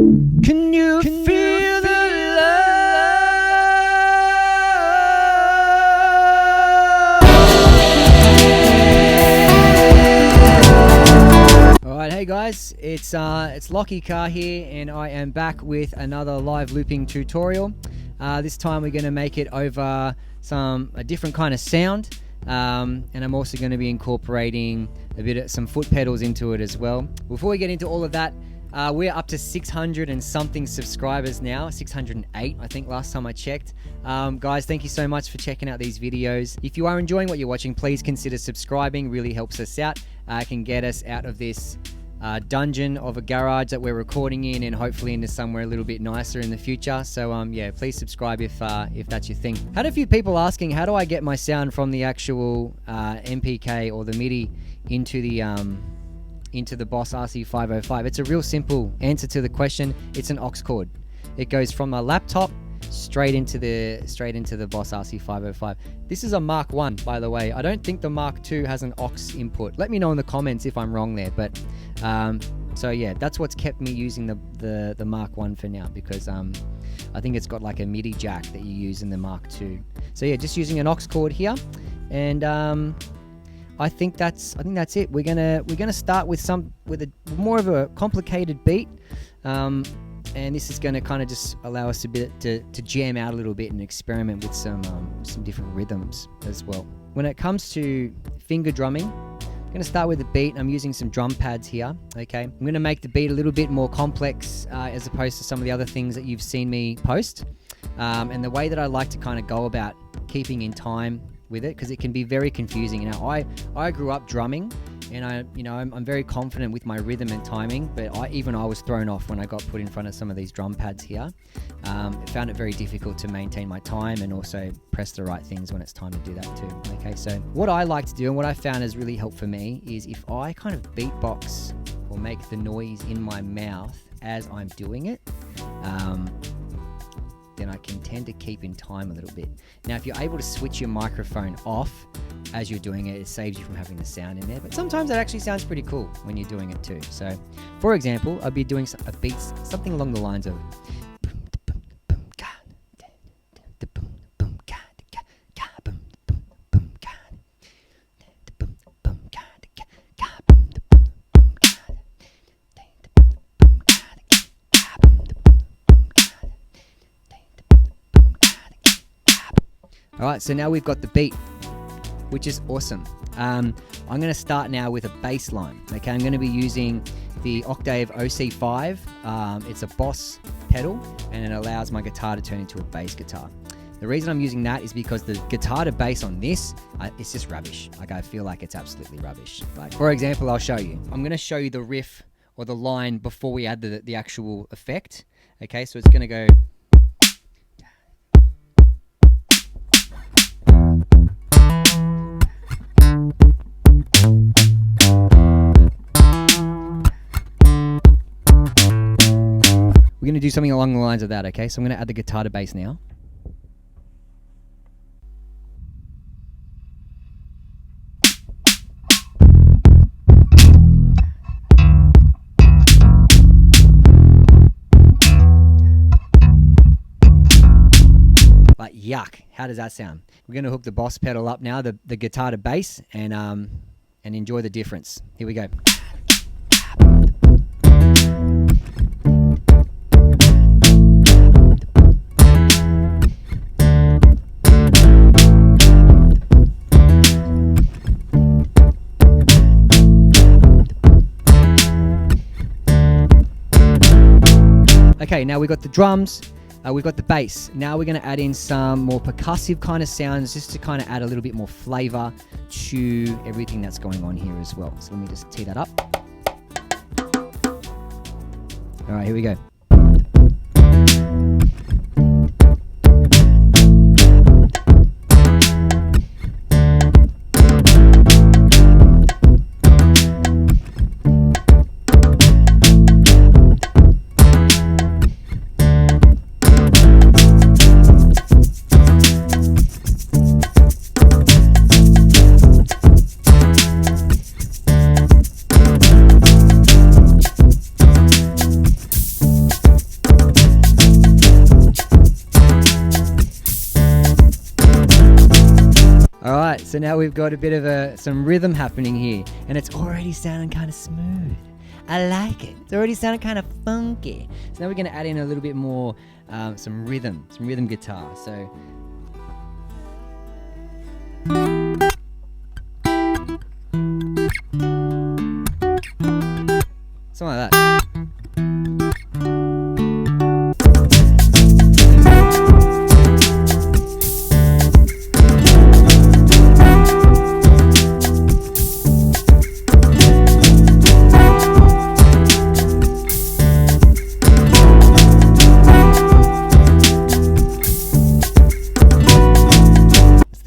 Can you feel the love? Alright, hey guys, it's Lockie Car here, and I am back with another live looping tutorial. This time we're going to make it over a different kind of sound, and I'm also going to be incorporating some foot pedals into it as well. Before we get into all of that, we're up to 600 and something subscribers now, 608 I think last time I checked. Guys, thank you so much for checking out these videos. If you are enjoying what you're watching, please consider subscribing. Really helps us out. Can get us out of this dungeon of a garage that we're recording in, and hopefully into somewhere a little bit nicer in the future. So yeah, please subscribe if that's your thing. Had a few people asking, how do I get my sound from the actual MPK or the MIDI into the BOSS RC505? It's a real simple answer to the question. It's an aux cord. It goes from a laptop straight into the BOSS RC505. This is a Mark 1, by the way. I don't think the Mark 2 has an aux input. Let me know in the comments if I'm wrong there, but so yeah, that's what's kept me using the Mark 1 for now, because I think it's got like a MIDI jack that you use in the Mark 2. So yeah, just using an aux cord here, and I think that's it. We're gonna start with a more of a complicated beat, and this is gonna kind of just allow us to jam out a little bit and experiment with some different rhythms as well. When it comes to finger drumming, I'm gonna start with the beat. I'm using some drum pads here. Okay, I'm gonna make the beat a little bit more complex as opposed to some of the other things that you've seen me post. And the way that I like to kind of go about keeping in time with it, because it can be very confusing. You know, I grew up drumming, and I'm very confident with my rhythm and timing, but I was thrown off when I got put in front of some of these drum pads here. I found it very difficult to maintain my time and also press the right things when it's time to do that too. Okay, so what I like to do, and what I found has really helped for me, is if I kind of beatbox or make the noise in my mouth as I'm doing it, then I can tend to keep in time a little bit. Now, if you're able to switch your microphone off as you're doing it, it saves you from having the sound in there. But sometimes that actually sounds pretty cool when you're doing it too. So, for example, I'd be doing a beat, something along the lines of Alright, so now we've got the beat, which is awesome. I'm going to start now with a bass line. Okay, I'm going to be using the Octave OC5. It's a BOSS pedal, and it allows my guitar to turn into a bass guitar. The reason I'm using that is because the guitar to bass on this, it's just rubbish. Like, I feel like it's absolutely rubbish. Like, for example, I'll show you. I'm going to show you the riff or the line before we add the actual effect. Okay, so it's going to go... We're going to do something along the lines of that, okay? So I'm going to add the guitar to bass now. But yuck, how does that sound? We're going to hook the BOSS pedal up now, the guitar to bass, and enjoy the difference. Here we go. Okay, now we've got the drums, we've got the bass. Now we're going to add in some more percussive kind of sounds, just to kind of add a little bit more flavor to everything that's going on here as well. So let me just tee that up. All right, here we go. So now we've got a bit of some rhythm happening here, and it's already sounding kind of smooth. I like it. It's already sounding kind of funky. So now we're going to add in a little bit more, some rhythm guitar. So. Something like that.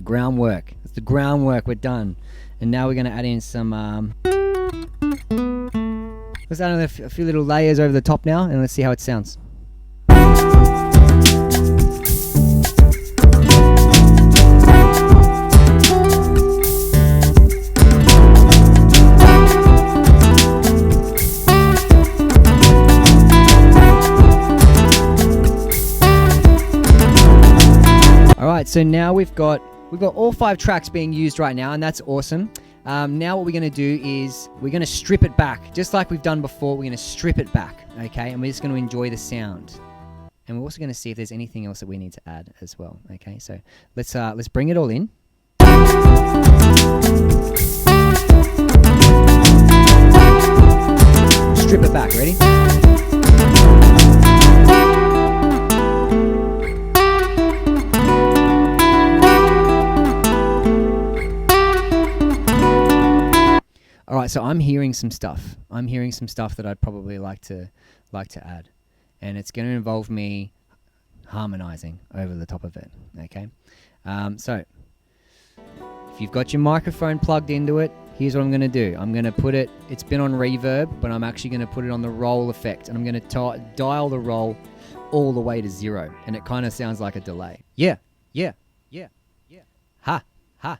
Groundwork. It's the groundwork. We're done, and now we're going to add in some. Let's add in a few little layers over the top now, and let's see how it sounds. All right, so now we've got all 5 tracks being used right now, and that's awesome. Now what we're going to do is we're going to strip it back, just like we've done before. We're going to strip it back, okay? And we're just going to enjoy the sound. And we're also going to see if there's anything else that we need to add as well, okay? So let's bring it all in. Strip it back, ready? Alright, so I'm hearing some stuff. I'm hearing some stuff that I'd probably like to add. And it's going to involve me harmonizing over the top of it, okay? So, if you've got your microphone plugged into it, here's what I'm going to do. I'm going to put it, it's been on reverb, but I'm actually going to put it on the roll effect. And I'm going to dial the roll all the way to 0. And it kind of sounds like a delay. Yeah, yeah, yeah, yeah. Ha, ha.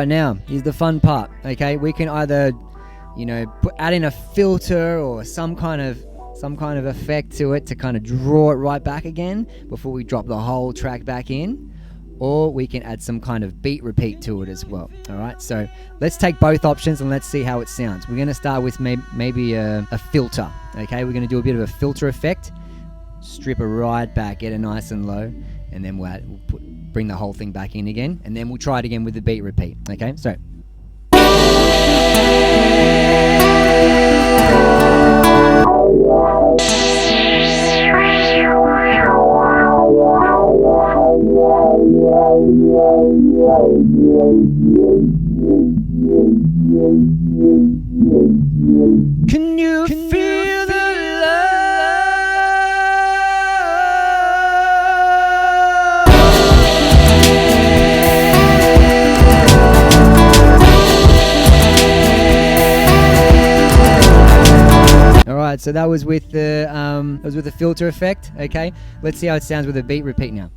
Now, here's the fun part, okay? We can either, add in a filter or some kind of effect to it to kind of draw it right back again before we drop the whole track back in, or we can add some kind of beat repeat to it as well. All right, so let's take both options and let's see how it sounds. We're going to start with maybe a filter, okay? We're going to do a bit of a filter effect, strip it right back, get it nice and low, and then we'll bring the whole thing back in again, and then we'll try it again with the beat repeat, okay? So. Can you feel the love? Alright, so that was with the filter effect, okay? Let's see how it sounds with a beat repeat now.